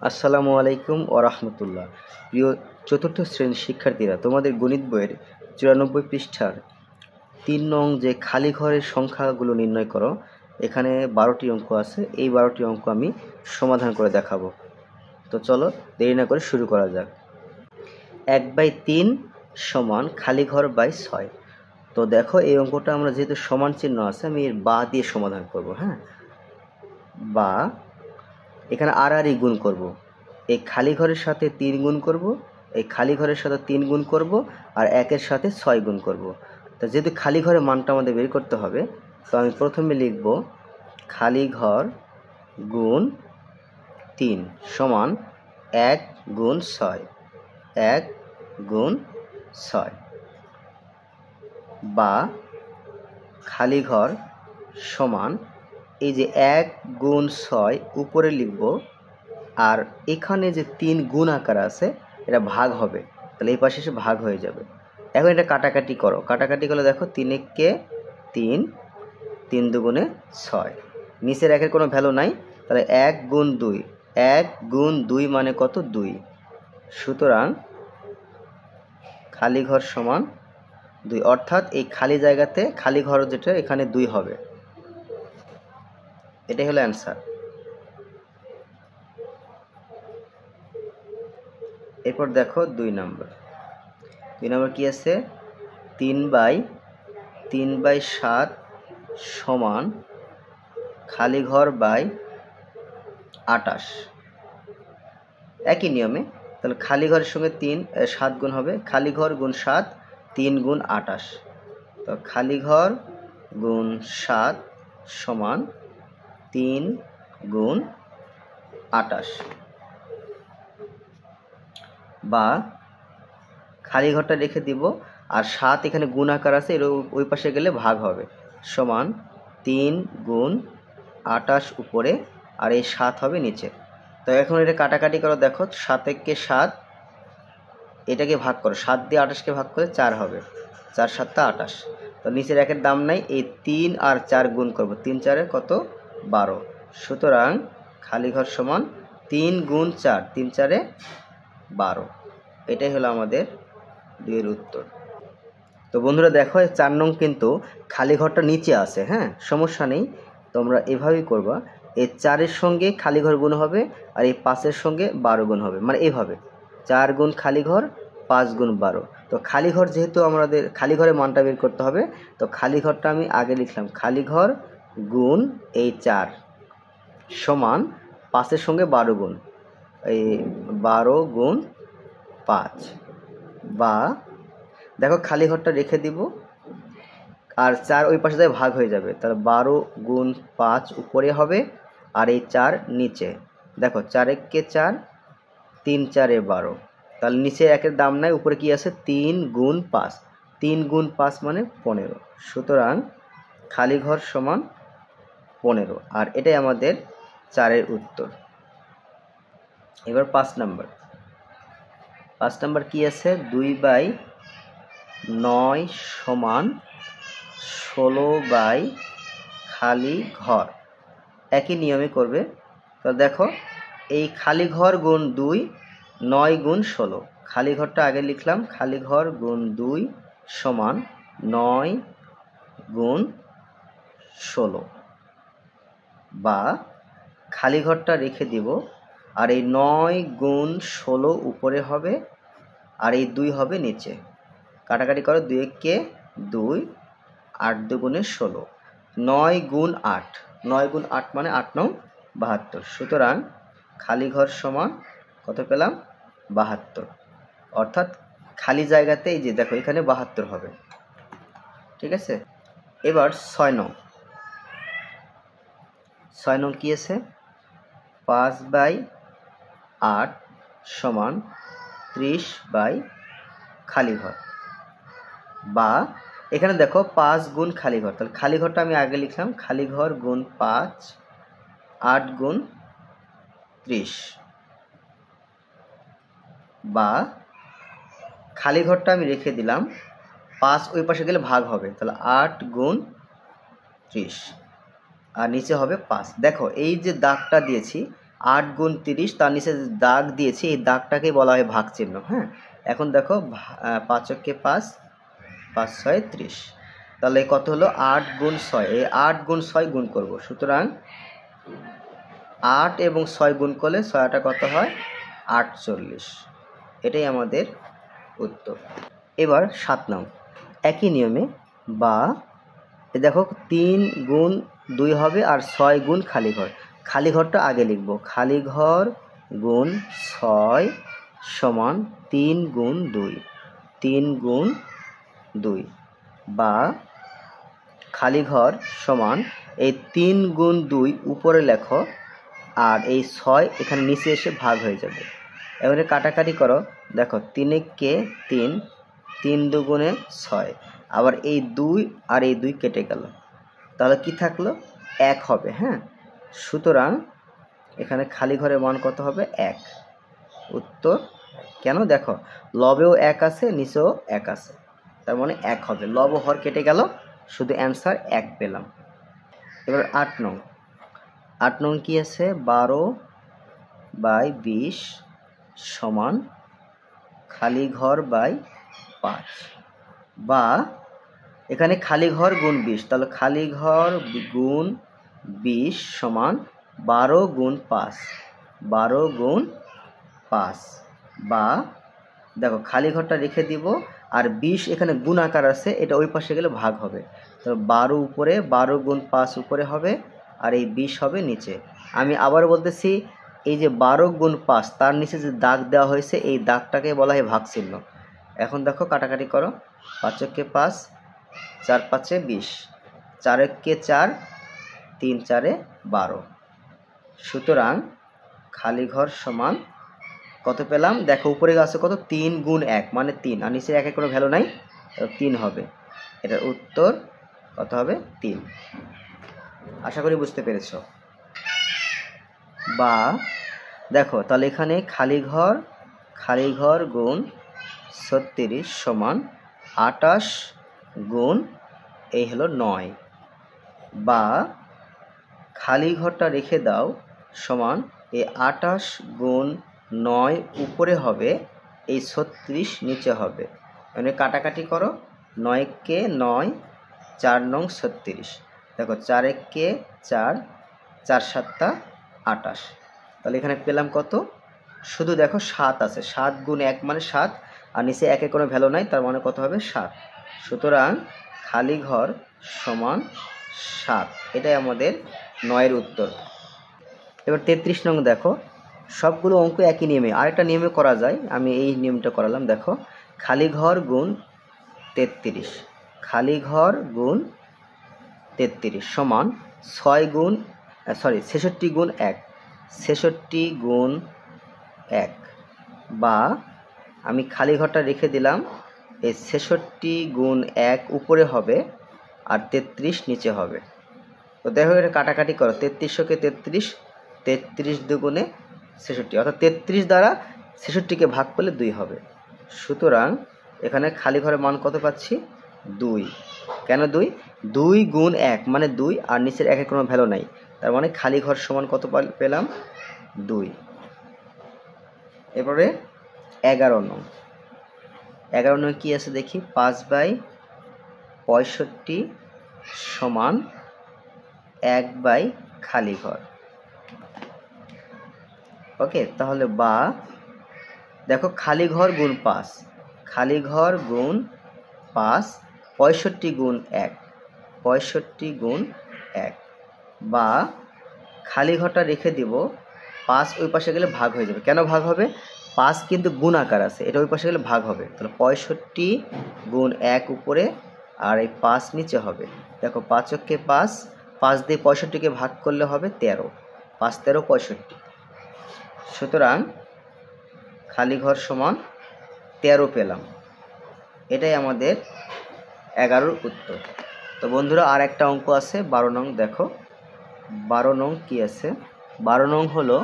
আসসালামু আলাইকুম ওয়া রাহমাতুল্লাহ। প্রিয় চতুর্থ শ্রেণীর শিক্ষার্থীরা, তোমাদের গণিত বইয়ের 94 পৃষ্ঠার 3 নং যে খালি ঘরের সংখ্যাগুলো নির্ণয় করো, এখানে 12টি অঙ্ক আছে। এই 12টি অঙ্ক আমি সমাধান করে দেখাবো। তো চলো দেরি না করে শুরু করা যাক। 1/3 সমান খালি ঘর বাই 6। তো দেখো, এই অঙ্কটা আমরা যেহেতু সমান চিহ্ন আছে, আমি এর বা দিয়ে সমাধান করব। হ্যাঁ, বা এখানে আর গুণ করব। এই খালি ঘরের সাথে 3 গুণ করব, এই খালি ঘরের সাথে 3 গুণ করব, আর 1-এর সাথে 6 গুণ করব। তো যেহেতু খালি ঘরের মানটা আমাদের বের করতে হবে, তো আমি প্রথমে লিখব খালি ঘর গুণ 3 সমান 1 গুণ 6, 1 গুণ 6, বা খালি ঘর সমান এই যে 1 গুণ 6 উপরে লিখব, আর এখানে যে 3 গুণ আকার আছে এটা ভাগ হবে, তাহলে এই পাশে এসে ভাগ হয়ে যাবে। এখন এটা কাটাকাটি করো, কাটাকাটি করলে দেখো 3-একে 3, 3 দুগুণে 6, নিচের 1-এর কোনো ভ্যালু নাই, তাহলে 1 গুণ 2, 1 গুণ 2 মানে কত? 2। সুতরাং খালি ঘর সমান 2, অর্থাৎ এই খালি জায়গাতে খালি ঘর যেটা এখানে 2 হবে। এটাই হলো অ্যান্সার। এরপর দেখো 2 নম্বর কি আছে? 3/7 সমান খালি ঘর বাই 28। একই নিয়মে তাহলে খালি ঘরের সঙ্গে 7 গুণ হবে, খালি ঘর গুণ 7, 3 গুণ 28। তো খালি ঘর গুণ 7 সমান 3 গুণ 28, বা খালি ঘরটা রেখে দিব, আর 7 এখানে গুণ আকার আছে, এর ওই পাশে গেলে ভাগ হবে, সমান 3 গুণ 28 উপরে, আর এই 7 হবে নিচে। তো এখন এটা কাটাকাটি করো, দেখো 7-একে 7, এটাকে ভাগ করো, 7 দিয়ে 28কে ভাগ করলে 4 হবে, 4-7 28। তো নিচের 1-এর দাম নাই, এই 3 আর 4 গুণ করব, 3-4 কত? 12। সুতরাং খালি ঘর সমান 3 গুণ 4, 3-4 12। এটাই হলো আমাদের 2 এর উত্তর। তো বন্ধুরা দেখো, 4 নং কিন্তু খালি ঘরটা নিচে আছে। হ্যাঁ, সমস্যা নেই, তোমরা এভাবেই করবা। এই 4-এর সঙ্গে খালি ঘর গুণ হবে, আর এই 5-এর সঙ্গে 12 গুণ হবে, মানে এইভাবে 4 গুণ খালি ঘর, 5 গুণ 12। তো খালি ঘর যেহেতু আমাদের খালি ঘরের মানটা বের করতে হবে, তো খালি ঘরটা আমি আগে লিখলাম খালি ঘর গুণ এই 4 সমান 5-এর সঙ্গে 12 গুণ, এই 12 গুণ 5, বা দেখো খালি ঘরটা রেখে দিব, আর 4 ওই পাশে যায় ভাগ হয়ে যাবে, তাহলে 12 গুণ 5 উপরে হবে, আর এই 4 নিচে। দেখো 4-একে 4, 3-4 12, তাহলে নিচে 1-এর দাম নাই, উপরে কি আছে? 3 গুণ 5, 3 গুণ 5 মানে 15। সুতরাং খালি ঘর সমান 15, আর এটাই আমাদের 4-এর উত্তর। এবার 5 নাম্বার কি আছে? 2/9 সমান 16 খালি ঘর। একই নিয়মে করবে। তো দেখো, এই খালি ঘর গুণ 2, 9 গুণ 16, খালি ঘরটা আগে লিখলাম, খালি ঘর গুণ 2 সমান 9 গুণ 16, বা খালি ঘরটা রেখে দিব, আর এই 9 গুণ 16 উপরে হবে, আর এই 2 হবে নিচে। কাটাকাটি করো, 2-একে 2, 8 দুগুণে 16, 9 গুণ 8, 9 গুণ 8 মানে 8 9 72। সুতরাং খালি ঘর সমান কত পেলাম? 72। অর্থাৎ খালি জায়গাতে এই যে দেখো এখানে 72 হবে। ঠিক আছে। এবার 6 নং কি আছে? 5/8 সমান 30 খালি ঘর, বা এখানে দেখো 5 গুণ খালি ঘর, তাহলে খালি ঘরটা আমি আগে লিখলাম, খালি ঘর গুণ 5, 8 গুণ 30, বা খালি ঘরটা আমি রেখে দিলাম, 5 ওই পাশে গেলে ভাগ হবে, তাহলে 8 গুণ 30, আর নিচে হবে 5। দেখো এই যে দাগটা দিয়েছি, 8 গুণ 30, তার নিচে যে দাগ দিয়েছি এই দাগটাকেই বলা হয় ভাগ চিহ্ন। হ্যাঁ, এখন দেখো 5 × 5 5 × 6 = 30। তাহলে কত হলো 8 গুণ 6, এই 8 গুণ 6 গুণ করব। সুতরাং 8 এবং 6 গুণ করলে 6টা কত হয় 48। এটাই আমাদের উত্তর। এবার 7 নং একই নিয়মে বা দেখো 3 গুণ 2 হবে আর 6 গুণ খালি ঘর। খালি ঘরটা আগে লিখব, খালি ঘর গুণ 6 সমান 3 গুণ 2, 3 গুণ 2 বা খালি ঘর সমান এই 3 গুণ 2 উপরে লেখো আর এই 6 এখানে নিচে এসে ভাগ হয়ে যাবে। এবারে কাটাকাটি করো, দেখো 3 কে 3, 3 দুগুণে 6, আবার এই 2 আর এই 2 কেটে গেল, তাহলে কি থাকলো 1 হবে। হ্যাঁ, সুতরাং এখানে খালি ঘরের মান কত হবে 1। উত্তর কেন, দেখো লবেও 1 আছে নিচেও 1 আছে, তার মানে 1 হবে। লব হর কেটে গেল, শুধু অ্যান্সার 1 পেলাম। এবার 8 নং, 8 নং কি আছে 12/20 সমান খালি ঘর বাই 5 বা এখানে খালি ঘর গুণ 20, তাহলে খালি ঘর গুণ 20 সমান 12 গুণ 5, 12 গুণ 5 বা দেখো খালি ঘরটা রেখে দিব আর 20 এখানে গুণ আকার আছে, এটা ওই পাশে গেলে ভাগ হবে। তো 12 উপরে, 12 গুণ 5 উপরে হবে আর এই 20 হবে নিচে। আমি আবার বলতেছি, এই যে 12 গুণ 5 তার নিচে যে দাগ দেওয়া হয়েছে এই দাগটাকে বলা হয় ভাগ চিহ্ন। এখন দেখো কাটাকাটি করো, 5 × 5 4 × 5 = 20, 4 × 4 3 × 4 = 12। সুতরাং খালি ঘর সমান কত পেলাম, দেখো উপরে আছে কত 3 গুণ 1 মানে 3, আর নিচে 1 এর কোনো ভ্যালু নাই, 3 হবে। এটার উত্তর কত হবে 3। আশা করি বুঝতে পেরেছো। বা দেখো তাহলে এখানে খালি ঘর গুণ 36 সমান 28 গুণ এই হলো 9 বা খালি ঘরটা রেখে দাও সমান এই 28 গুণ 9 উপরে হবে, এই 36 নিচে হবে। মানে কাটাকাটি করো, 9 কে 9, 4 নং 36, দেখো 4 কে 4, 4 × 7 = 28। তাহলে এখানে পেলাম কত, শুধু দেখো 7 আছে, 7 গুণ 1 মানে 7, আর নিচে 1 এর কোনো ভ্যালু নাই, তার মানে কত হবে 7। সুতরাং খালি ঘর সমান 7, এটাই আমাদের 9 এর উত্তর। এবার 33 নং দেখো, সবগুলো অঙ্ক একই নিয়মে, আরেকটা নিয়মে করা যায়, আমি এই নিয়মটা করালাম। দেখো খালি ঘর গুণ 33, খালি ঘর গুণ 33 সমান 66 গুণ 1, 66 গুণ 1 বা আমি খালি ঘরটা রেখে দিলাম, এই 66 গুণ 1 উপরে হবে আর 33 নিচে হবে। তো দেখো এটা কাটাকাটি করো, 33 কে 33, 33 দুগুণে 66, অর্থাৎ 33 দ্বারা 66কে ভাগ করলে 2 হবে। সুতরাং এখানে খালি ঘরের মান কত পাচ্ছি 2। কেন 2? 2 গুণ 1 মানে 2, আর নিচের 1 এর কোনো ভ্যালু নাই, তার মানে খালি ঘর সমান কত পেলাম 2। এরপরে 11 নং, 11 নং কি আছে দেখি, 5/65 সমান 1/ খালি ঘর। ওকে, তাহলে বা দেখো খালি ঘর গুণ 5, খালি ঘর গুণ 5, 65 গুণ 1, 65 গুণ 1 বা খালি ঘরটা রেখে দিব, 5 ওই পাশে গেলে ভাগ হয়ে যাবে। কেন ভাগ হবে, 5 কিন্তু গুণ আকার আছে, এটা ওই পাশে গেলে ভাগ হবে। তাহলে 65 গুণ 1 উপরে আর এই 5 নিচে হবে। দেখো 5 × 5, 5 দিয়ে 65কে ভাগ করলে হবে 13, 5 × 13 = 65। সুতরাং খালি ঘর সমান 13 পেলাম, এটাই আমাদের 11-র উত্তর। তো বন্ধুরা আর একটা অঙ্ক আছে 12 নং। দেখো 12 নং কি আছে, 12 নং হলো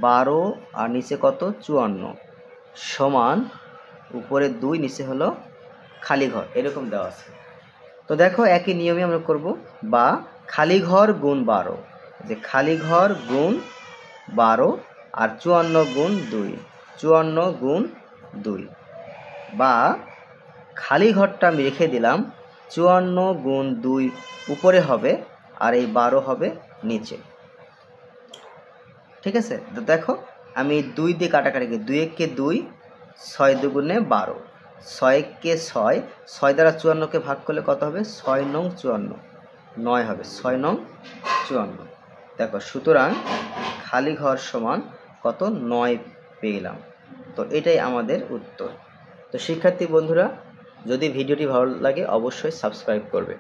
12 আর নিচে কত 54 সমান উপরে 2 নিচে হলো খালি ঘর, এরকম দেওয়া আছে। তো দেখো একই নিয়মে আমরা করব, বা খালি ঘর গুণ 12, যে খালি ঘর গুণ 12 আর 54 গুণ 2, 54 গুণ 2, বা খালি ঘরটা আমি রেখে দিলাম 54 গুণ 2 উপরে হবে আর এই 12 হবে নিচে। ঠিক আছে, তো দেখো আমি 2 দিয়ে কাটাকাটি করি, 2 একে 2, 6 দুগুণে 12, 6 কে 6, 6 দ্বারা 54কে ভাগ করলে কত হবে? 6 নং 54, 9 হবে, 6 নং 54। দেখো সুতরাং খালি ঘর সমান কত? 9 পেলাম। তো এটাই আমাদের উত্তর। তো শিক্ষার্থী বন্ধুরা, যদি ভিডিওটি ভালো লাগে অবশ্যই সাবস্ক্রাইব করবে।